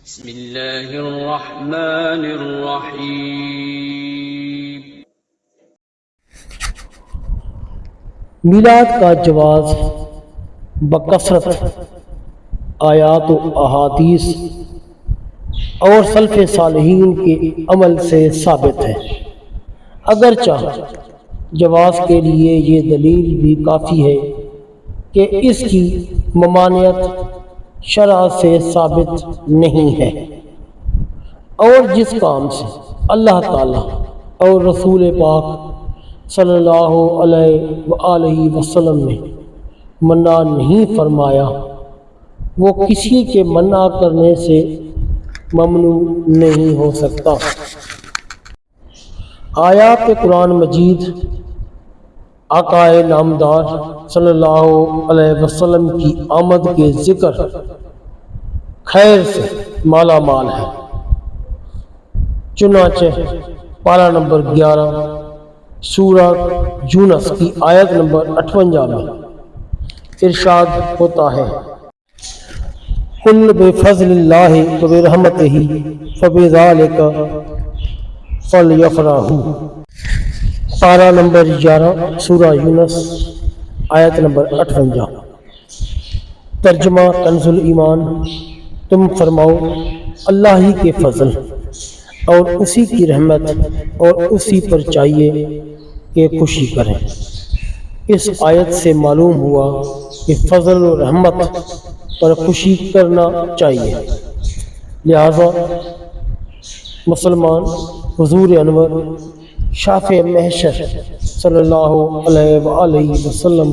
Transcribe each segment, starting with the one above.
بسم اللہ الرحمن الرحیم۔ میلاد کا جواز بکثرت آیات و احادیث اور سلف صالحین کے عمل سے ثابت ہے، اگرچہ جواز کے لیے یہ دلیل بھی کافی ہے کہ اس کی ممانعت شرع سے ثابت نہیں ہے، اور جس کام سے اللہ تعالیٰ اور رسول پاک صلی اللہ علیہ وآلہ وسلم نے منع نہیں فرمایا، وہ کسی کے منع کرنے سے ممنوع نہیں ہو سکتا۔ آیات قرآن مجید آقا نامدار صلی اللہ علیہ وسلم کی آمد کے ذکر خیر سے مالا مال ہے۔ چنانچہ پارہ نمبر 11 سورہ یونس کی آیت نمبر 58 میں ارشاد ہوتا ہے، قُلْ بِفَضْلِ اللَّهِ وَبِرَحْمَتِهِ فَبِذَلِكَ فَلْيَفْرَحُوا۔ پارہ نمبر 11 سورہ یونس آیت نمبر 58۔ ترجمہ کنز الایمان۔ تم فرماؤ اللہ ہی کے فضل اور اسی کی رحمت اور اسی پر چاہیے کہ خوشی کریں۔ اس آیت سے معلوم ہوا کہ فضل و رحمت پر خوشی کرنا چاہیے، لہذا مسلمان حضور انور شافع محشر صلی اللہ علیہ وآلہ وسلم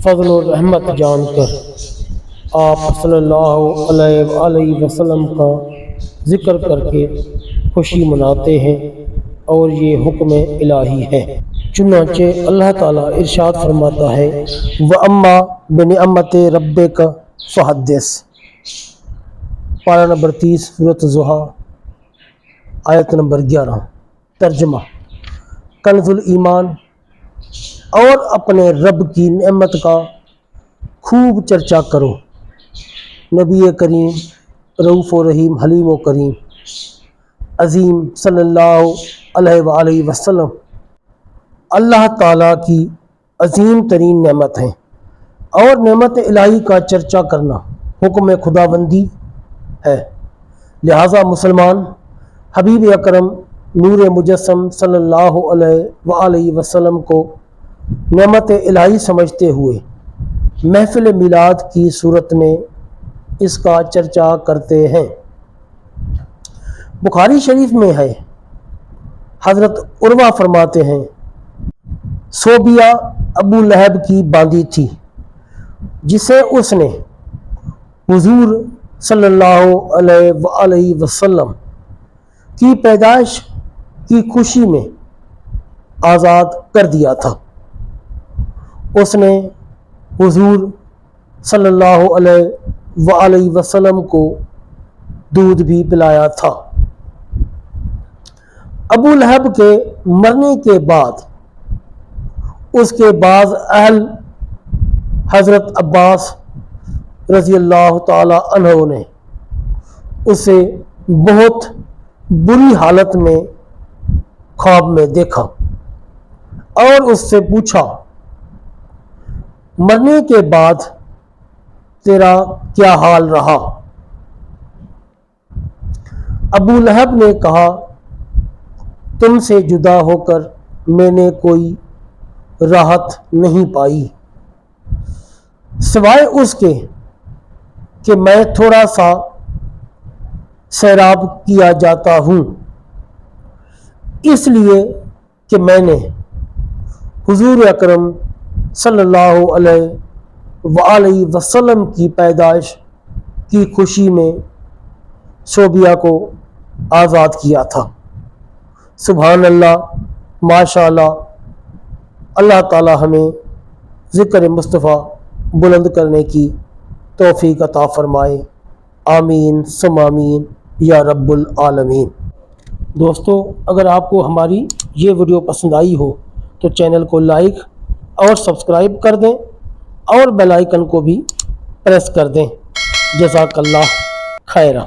فضل و رحمت جان کر آپ صلی اللہ علیہ وآلہ وسلم کا ذکر کر کے خوشی مناتے ہیں، اور یہ حکم الہی ہے۔ چنانچہ اللہ تعالیٰ ارشاد فرماتا ہے، وَأَمَّا بِنِعْمَتِ رَبِّكَ فَحَدِّثْ۔ پارہ نمبر 30 سورۃ الضحیٰ آیت نمبر 11۔ ترجمہ کنز الایمان۔ اور اپنے رب کی نعمت کا خوب چرچا کرو۔ نبی کریم رؤوف و رحیم حلیم و کریم عظیم صلی اللہ علیہ وآلہ وسلم اللہ تعالیٰ کی عظیم ترین نعمت ہیں، اور نعمت الہی کا چرچا کرنا حکم خداوندی ہے، لہذا مسلمان حبیب اکرم نور مجسم صلی اللہ علیہ وآلہ وسلم کو نعمت الہی سمجھتے ہوئے محفل میلاد کی صورت میں اس کا چرچا کرتے ہیں۔ بخاری شریف میں ہے، حضرت عروہ فرماتے ہیں، صوبیہ ابو لہب کی باندی تھی جسے اس نے حضور صلی اللہ علیہ وآلہ وسلم کی پیدائش کی خوشی میں آزاد کر دیا تھا۔ اس نے حضور صلی اللہ علیہ وآلہ وسلم کو دودھ بھی پلایا تھا۔ ابو لہب کے مرنے کے بعد اس کے بعض اہل حضرت عباس رضی اللہ تعالی عنہ نے اسے بہت بری حالت میں خواب میں دیکھا اور اس سے پوچھا، مرنے کے بعد تیرا کیا حال رہا؟ ابو لہب نے کہا، تم سے جدا ہو کر میں نے کوئی راحت نہیں پائی سوائے اس کے کہ میں تھوڑا سا سیراب کیا جاتا ہوں، اس لیے کہ میں نے حضور اکرم صلی اللہ علیہ وآلہ وسلم کی پیدائش کی خوشی میں صوبیہ کو آزاد کیا تھا۔ سبحان اللہ، ماشاء اللہ۔ اللہ تعالی ہمیں ذکر مصطفیٰ بلند کرنے کی توفیق عطا فرمائے، آمین ثم آمین یا رب العالمین۔ دوستو، اگر آپ کو ہماری یہ ویڈیو پسند آئی ہو تو چینل کو لائک اور سبسکرائب کر دیں، اور بیل آئیکن کو بھی پریس کر دیں۔ جزاک اللہ خیرہ.